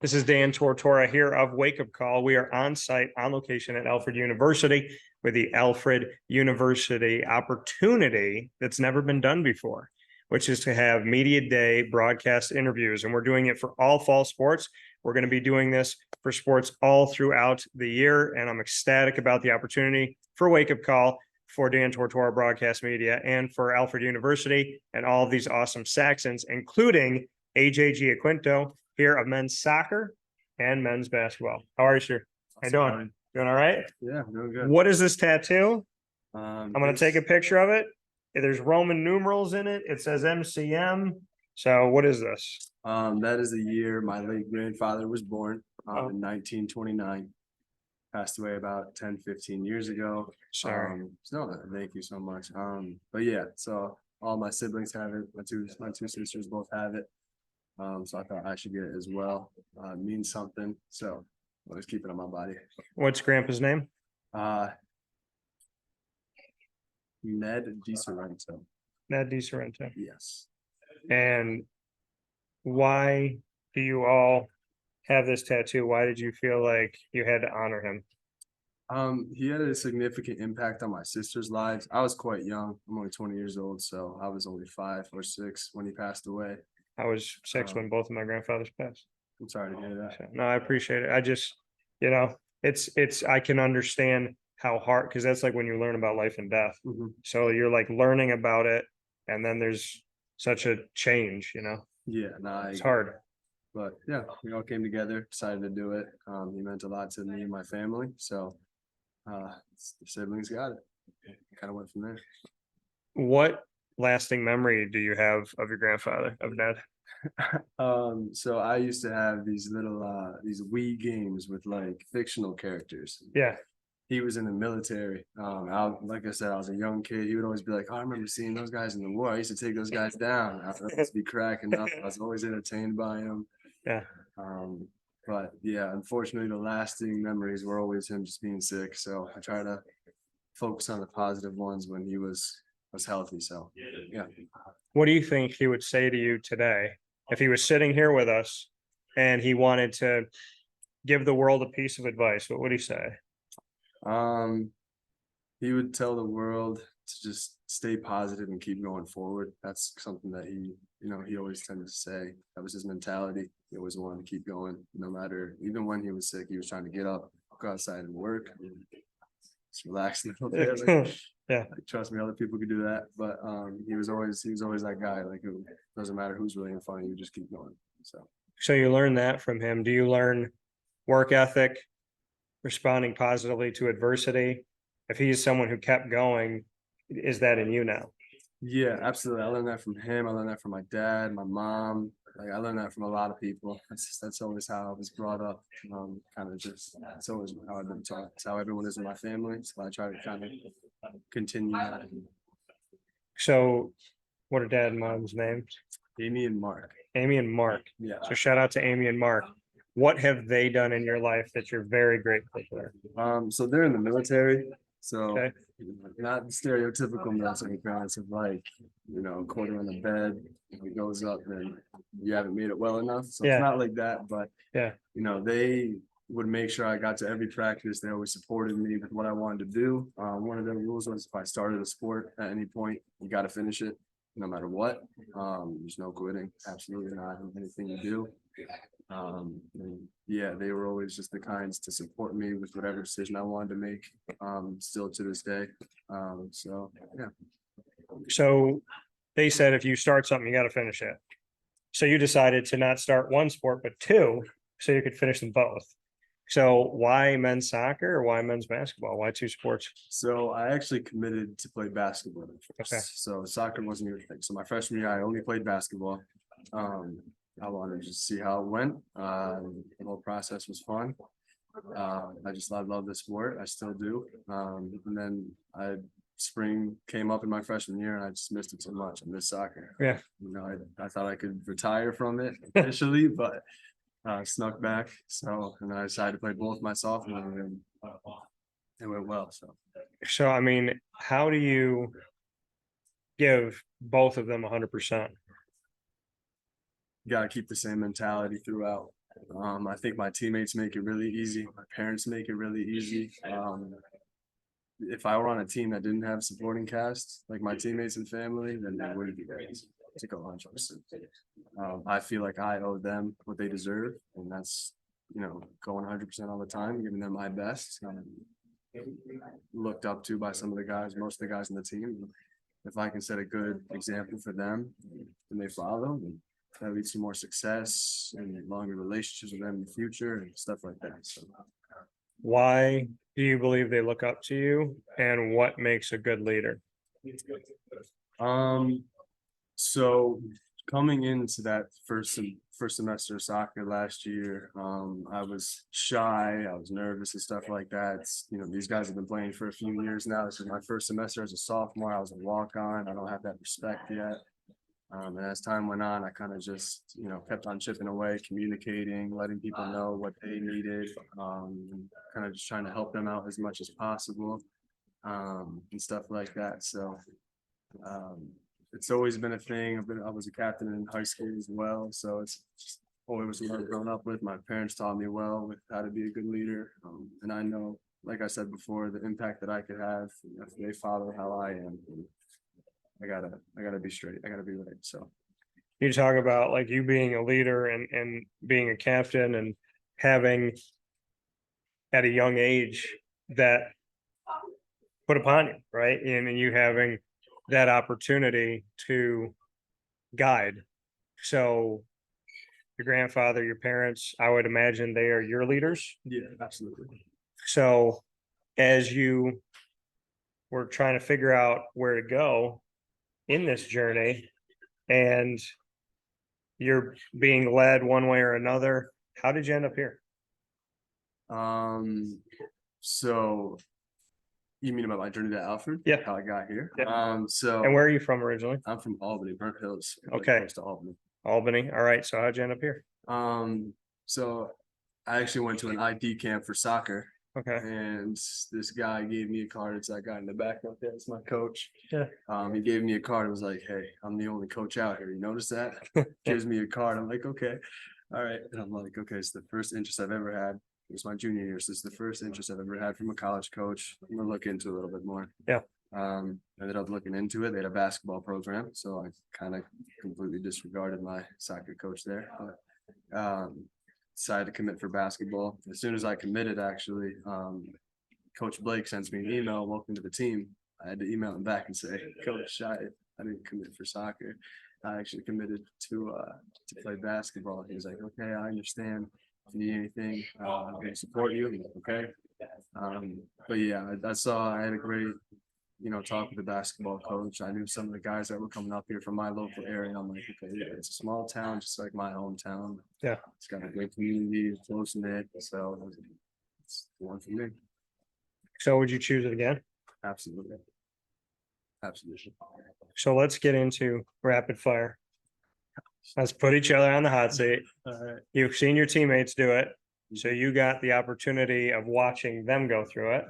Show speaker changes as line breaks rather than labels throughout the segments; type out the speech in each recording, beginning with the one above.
This is Dan Tortora here of Wake Up Call. We are on site, on location at Alfred University with the Alfred University opportunity that's never been done before, which is to have media day broadcast interviews. And we're doing it for all fall sports. We're going to be doing this for sports all throughout the year. And I'm ecstatic about the opportunity for Wake Up Call, for Dan Tortora Broadcast Media, and for Alfred University and all of these awesome Saxons, including AJ Giaquinto here of men's soccer and men's basketball. How are you, sir? How you doing? Doing all right?
Yeah, doing good.
What is this tattoo?
I'm
going to take a picture of it. There's Roman numerals in it. It says MCM. So what is this?
That is the year my late grandfather was born in 1929. Passed away about 10-15 years ago.
Sorry.
No, thank you so much. But yeah, so all my siblings have it. My two sisters both have it. So I thought I should get it as well. It means something. So I'll just keep it on my body.
What's Grandpa's name?
Ned DiSorrento.
Ned DiSorrento.
Yes.
And why do you all have this tattoo? Why did you feel like you had to honor him?
He had a significant impact on my sister's lives. I was quite young. I'm only 20 years old, so I was only 5 or 6 when he passed away.
I was 6 when both of my grandfathers passed.
I'm sorry to hear that.
So, no, I appreciate it. I just, it's I can understand how hard, because that's like when you learn about life and death.
Mm-hmm.
So you're like learning about it, and then there's such a change,
Yeah,
it's hard.
But yeah, we all came together, decided to do it. He meant a lot to me and my family. So the siblings got it. Kind of went from there.
What lasting memory do you have of your grandfather, of Ned?
So I used to have these little these Wii games with like fictional characters.
Yeah.
He was in the military. Like I said, I was a young kid. He would always be like, "Oh, I remember seeing those guys in the war. I used to take those guys down." I would just be cracking up. I was always entertained by him.
Yeah.
But yeah, unfortunately, the lasting memories were always him just being sick. So I try to focus on the positive ones when he was healthy. So yeah.
What do you think he would say to you today if he was sitting here with us and he wanted to give the world a piece of advice? What would he say?
He would tell the world to just stay positive and keep going forward. That's something that he always tended to say. That was his mentality. He always wanted to keep going, no matter, even when he was sick, he was trying to get up, go outside and work, just relax a little bit. Like,
yeah.
Like, trust me, other people could do that. But he was always that guy. Like, it doesn't matter who's really in front of you, just keep going. So
you learn that from him. Do you learn work ethic, responding positively to adversity? If he's someone who kept going, is that in you now? Yeah,
absolutely. I learned that from him. I learned that from my dad, my mom. Like, I learned that from a lot of people. That's always how I was brought up. Kind of just, that's always how I've been taught. It's how everyone is in my family. So I try to kind of continue that.
So what are dad and mom's names?
Amy and Mark.
Amy and Mark.
Yeah.
So shout out to Amy and Mark. What have they done in your life that you're very grateful for?
So they're in the military. So
okay.
Not stereotypical military parents of like, quarter on the bed, if it goes up, then you haven't made it well enough. So It's not like that, but
yeah,
they would make sure I got to every practice. They always supported me with what I wanted to do. One of their rules was if I started a sport at any point, you got to finish it no matter what. There's no quitting. Absolutely not. Anything you do. Yeah, they were always just the kinds to support me with whatever decision I wanted to make, still to this day. So yeah.
So they said if you start something, you got to finish it. So you decided to not start one sport, but 2, so you could finish them both. So why men's soccer or why men's basketball? Why 2 sports?
So I actually committed to play basketball first.
Okay.
So soccer wasn't even a thing. So my freshman year, I only played basketball. I wanted to just see how it went. The whole process was fun. I love the sport. I still do. And then spring came up in my freshman year and I just missed it so much. I missed soccer.
Yeah.
I thought I could retire from it initially, but snuck back. And then I decided to play both my sophomore year and it went well.
So, I mean, how do you give both of them 100%?
You got to keep the same mentality throughout. I think my teammates make it really easy. My parents make it really easy. If I were on a team that didn't have supporting cast, like my teammates and family, then it wouldn't be that easy to go on trips. I feel like I owe them what they deserve, and that's, going 100% all the time, giving them my best. Looked up to by some of the guys, most of the guys in the team. If I can set a good example for them and they follow, then that leads to more success and longer relationships with them in the future and stuff like that. So
Why do you believe they look up to you, and what makes a good leader?
So coming into that first semester of soccer last year, I was shy, I was nervous and stuff like that. These guys have been playing for a few years now. This is my first semester as a sophomore. I was a walk-on. I don't have that respect yet. And as time went on, I kind of just, kept on chipping away, communicating, letting people know what they needed, kind of just trying to help them out as much as possible, and stuff like that. So, it's always been a thing. I was a captain in high school as well. So it's just always what I've grown up with. My parents taught me well with how to be a good leader. And I know, like I said before, the impact that I could have if they follow how I am. I gotta be straight. I gotta be right. So
You talk about like you being a leader and being a captain and having at a young age that put upon you, right? And you having that opportunity to guide. So your grandfather, your parents, I would imagine they are your leaders.
yeah, absolutely.
So as you were trying to figure out where to go in this journey, and you're being led one way or another, how did you end up here?
So you mean about my journey to Alfred?
Yeah.
How I got here.
Yeah.
So
And where are you from originally?
I'm from Albany, Burnt Hills.
Okay.
Close to Albany.
Albany. All right. So how'd you end up here?
So I actually went to an ID camp for soccer,
Okay.
and this guy gave me a card. It's that guy in the back right there. It's my coach.
Yeah.
He gave me a card. It was like, "Hey, I'm the only coach out here. You notice that?" Gives me a card. I'm like, "Okay, all right." And I'm like, "Okay, it's the first interest I've ever had. It was my junior year. So it's the first interest I've ever had from a college coach. I'm gonna look into it a little bit more."
Yeah.
Ended up looking into it. They had a basketball program, so I kind of completely disregarded my soccer coach there. But, decided to commit for basketball. As soon as I committed, actually, Coach Blake sends me an email, "Welcome to the team." I had to email him back and say, "Coach, I didn't commit for soccer. I actually committed to play basketball." He was like, "Okay, I understand. If you need anything, I'm going to support you." I'm like, "Okay." But yeah, I had a great, talk with the basketball coach. I knew some of the guys that were coming up here from my local area. I'm like, "Okay, yeah, it's a small town, just like my hometown.
Yeah.
It's got a great community, close knit. So it's the one for me."
So would you choose it again?
Absolutely. Absolutely.
So let's get into rapid fire. Let's put each other on the hot seat. You've seen your teammates do it. So you got the opportunity of watching them go through it.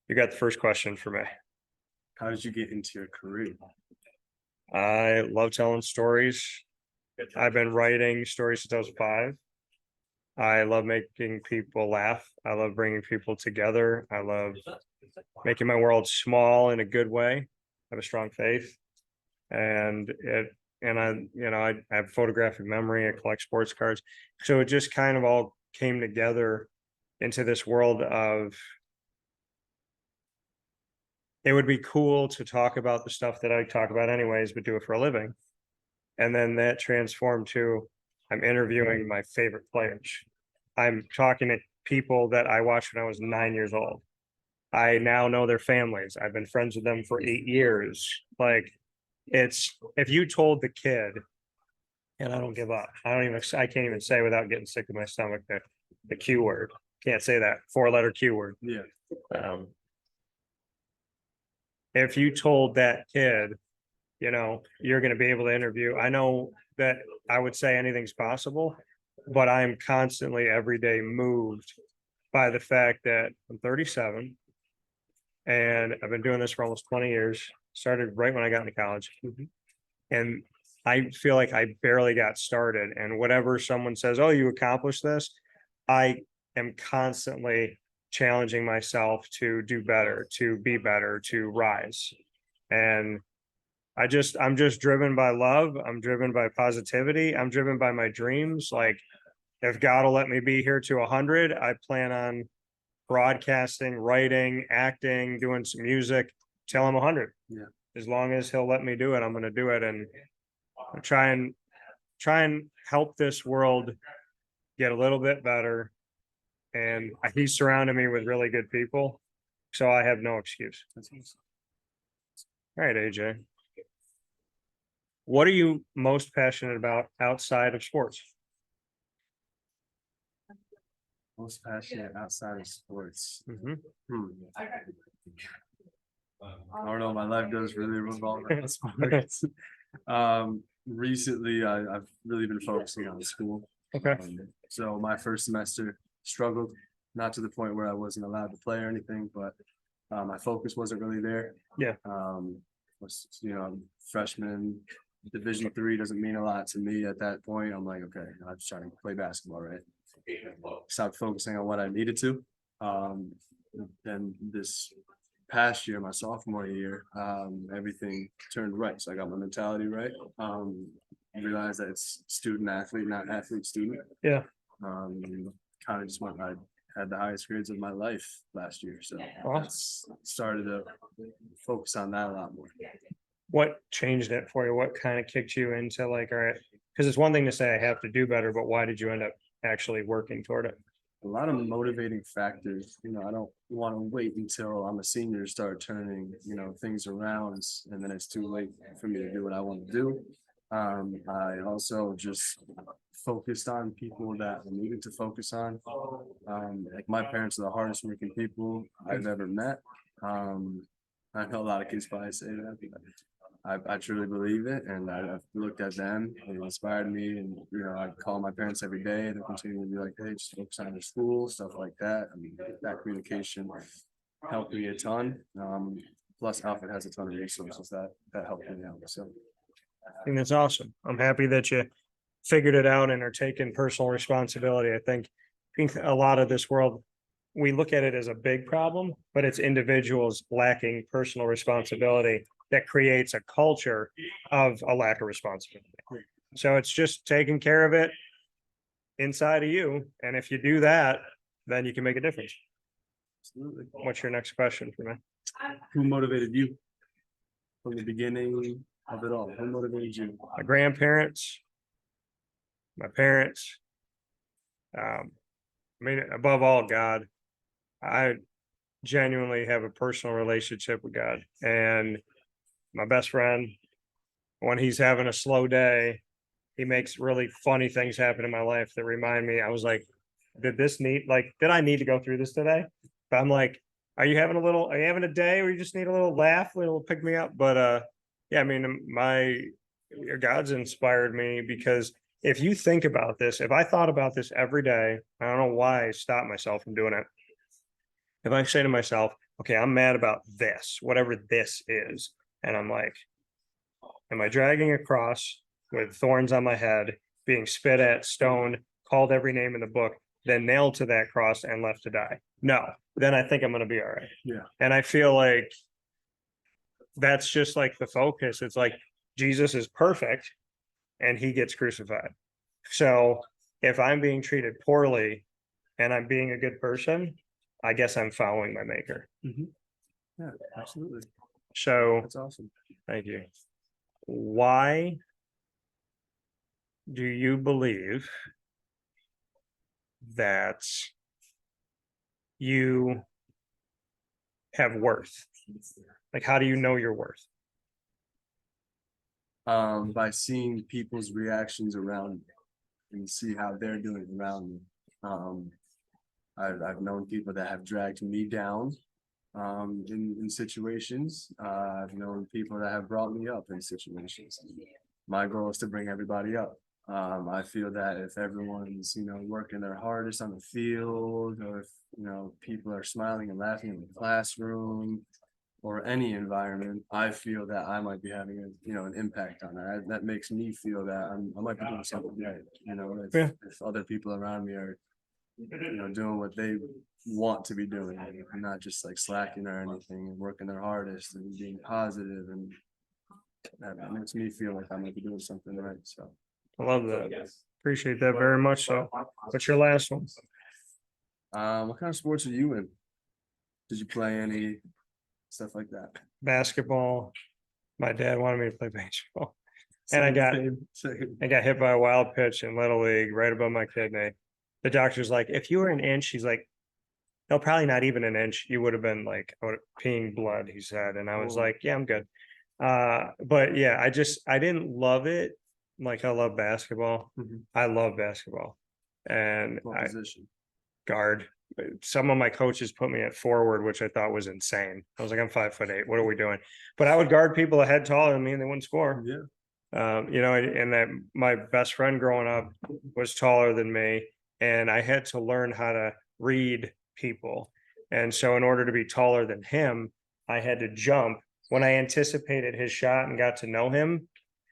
You got the first question for me.
How did you get into your career?
I love telling stories. I've been writing stories since I was 5. I love making people laugh. I love bringing people together. I love making my world small in a good way. I have a strong faith, and I have photographic memory. I collect sports cards, so it just kind of all came together into this world of it would be cool to talk about the stuff that I talk about anyways, but do it for a living. And then that transformed to I'm interviewing my favorite players. I'm talking to people that I watched when I was 9 years old. I now know their families. I've been friends with them for 8 years. Like it's if you told the kid, and I don't give up. I can't even say without getting sick to my stomach the Q word. Can't say that 4-letter Q word.
Yeah.
If you told that kid, you're going to be able to interview, I know that I would say anything's possible, but I'm constantly every day moved by the fact that I'm 37 and I've been doing this for almost 20 years, started right when I got into college. And I feel like I barely got started, and whatever someone says, oh, you accomplished this, I am constantly challenging myself to do better, to be better, to rise. And I'm just driven by love. I'm driven by positivity. I'm driven by my dreams. Like, if God will let me be here to 100, I plan on broadcasting, writing, acting, doing some music till I'm 100.
Yeah.
As long as he'll let me do it, I'm going to do it, and try and help this world get a little bit better. And he's surrounded me with really good people, so I have no excuse.
That's awesome.
All right, AJ. What are you most passionate about outside of sports?
Most passionate outside of sports.
Mhm.
I don't know. My life does really revolve around sports. Recently, I've really been focusing on school.
Okay.
So my first semester struggled, not to the point where I wasn't allowed to play or anything, but my focus wasn't really there.
Yeah.
Freshman Division III doesn't mean a lot to me at that point. I'm like, okay, I'm just trying to play basketball, right? Stopped focusing on what I needed to. And this past year, my sophomore year, everything turned right. So I got my mentality right. Realized that it's student athlete, not athlete student.
Yeah.
Kind of just went. I had the highest grades of my life last year, so
Awesome.
started to focus on that a lot more.
What changed it for you? What kind of kicked you into like, all right, because it's one thing to say I have to do better, but why did you end up actually working toward it?
A lot of motivating factors. I don't want to wait until I'm a senior to start turning, things around, and then it's too late for me to do what I want to do. I also just focused on people that I needed to focus on. Like my parents are the hardest working people I've ever met. I know a lot of kids probably say that, but I truly believe it, and I've looked at them and it inspired me. And I call my parents every day, and they continue to be like, "Hey, just focus on your school, stuff like that." I mean, that communication helped me a ton. Plus, Alfred has a ton of resources that helped me out. So,
I think that's awesome. I'm happy that you figured it out and are taking personal responsibility. I think a lot of this world, we look at it as a big problem, but it's individuals lacking personal responsibility that creates a culture of a lack of responsibility. So it's just taking care of it inside of you. And if you do that, then you can make a difference.
absolutely.
What's your next question for me?
Who motivated you from the beginning of it all? Who motivated you?
My grandparents, my parents. I mean, above all, God. I genuinely have a personal relationship with God, and my best friend, when he's having a slow day, he makes really funny things happen in my life that remind me. I was like, did I need to go through this today? But I'm like, are you having a day where you just need a little laugh, a little pick me up? But yeah, I mean, God's inspired me, because if you think about this, if I thought about this every day, I don't know why I stopped myself from doing it. If I say to myself, okay, I'm mad about this, whatever this is, and I'm like, am I dragging a cross with thorns on my head, being spit at, stoned, called every name in the book, then nailed to that cross and left to die? No, then I think I'm going to be all right.
Yeah.
And I feel like that's just like the focus. It's like Jesus is perfect and he gets crucified. So if I'm being treated poorly and I'm being a good person, I guess I'm following my maker.
Yeah, absolutely.
So
That's awesome.
thank you. Why do you believe that you have worth? Like, how do you know your worth?
By seeing people's reactions around me and see how they're doing around me. I've known people that have dragged me down in situations. I've known people that have brought me up in situations. My goal is to bring everybody up. I feel that if everyone's, working their hardest on the field, or if, people are smiling and laughing in the classroom, or any environment, I feel that I might be having an impact on it. That makes me feel that I might be doing something right. If other people around me are, doing what they want to be doing and not just like slacking or anything and working their hardest and being positive, and that makes me feel like I might be doing something right. So
I love that. Appreciate that very much. So what's your last one?
what kind of sports are you in? Did you play any stuff like that?
Basketball. My dad wanted me to play baseball. And I
Same.
got hit by a wild pitch in Little League right above my kidney. The doctor's like, if you were an inch, he's like, no, probably not even an inch. You would have been like peeing blood, he said. And I was
Oh.
like, yeah, I'm good. But yeah, I didn't love it. Like I love basketball.
Mhm.
I love basketball. And
What
I
position?
guard. Some of my coaches put me at forward, which I thought was insane. I was like, I'm 5'8". What are we doing? But I would guard people a head taller than me and they wouldn't score.
Yeah.
And that my best friend growing up was taller than me, and I had to learn how to read people. And so in order to be taller than him, I had to jump. When I anticipated his shot and got to know him,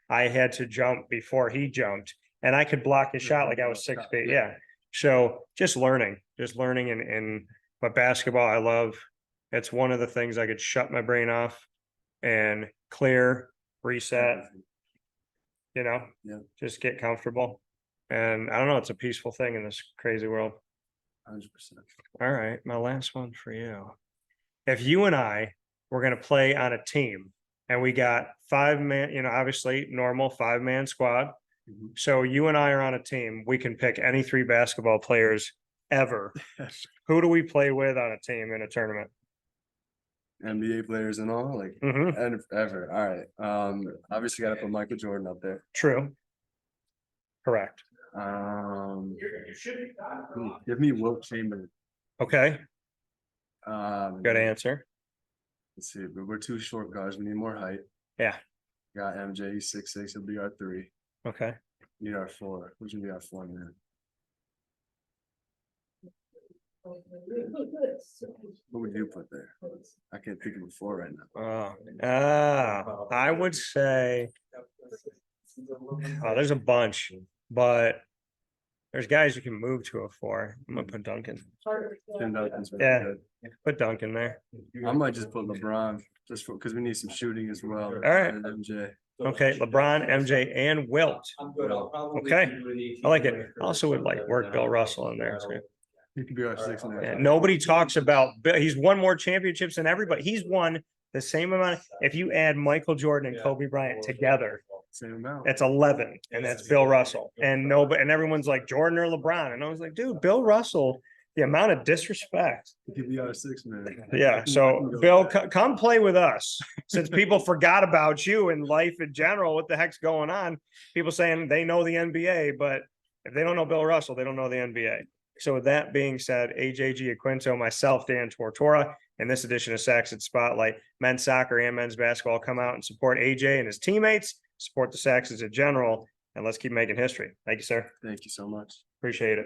I had to jump before he jumped, and I could block his shot like I was 6 feet. Yeah. So just learning and but basketball, I love. It's one of the things I could shut my brain off and clear, reset,
Yeah.
just get comfortable. And I don't know, it's a peaceful thing in this crazy world.
100%.
All right, my last one for you. If you and I were going to play on a team and we got 5-man, obviously normal 5-man squad.
Mhm.
So you and I are on a team, we can pick any 3 basketball players ever. Who do we play with on a team in a tournament?
NBA players and all, like
Mhm.
and ever. All right. Obviously got to put Michael Jordan up there.
True. Correct.
Give me Wilt Chamberlain.
Okay.
Um,
Good answer.
Let's see, but we're 2 short guys. We need more height.
Yeah.
Got MJ, he's 6'6", he'll be our 3.
Okay.
Need our 4. Who's gonna be our 4 man? What would you put there? I can't think of a 4 right now.
I would say, there's a bunch, but there's guys you can move to a 4. I'm gonna put Duncan.
Tim Duncan's really
Yeah.
good.
Put Duncan there.
I might just put LeBron just because we need some shooting as well. All
right.
And MJ.
Okay, LeBron, MJ, and Wilt. Okay, I like it. Also would like work Bill Russell in there too.
He could be our 6 man.
And nobody talks about Bill. He's won more championships than everybody. He's won the same amount. If you add Michael Jordan and Kobe Bryant together,
Same amount.
that's 11, and that's Bill Russell. And everyone's like Jordan or LeBron, and I was like, dude, Bill Russell. The amount of disrespect.
He could be our 6 man.
Yeah. So Bill, come play with us. Since people forgot about you and life in general, what the heck's going on? People saying they know the NBA, but if they don't know Bill Russell, they don't know the NBA. So with that being said, AJ Giaquinto, myself, Dan Tortora, in this edition of Saxons Spotlight, men's soccer and men's basketball, come out and support AJ and his teammates, support the Saxons in general, and let's keep making history. Thank you, sir.
Thank you so much.
Appreciate it.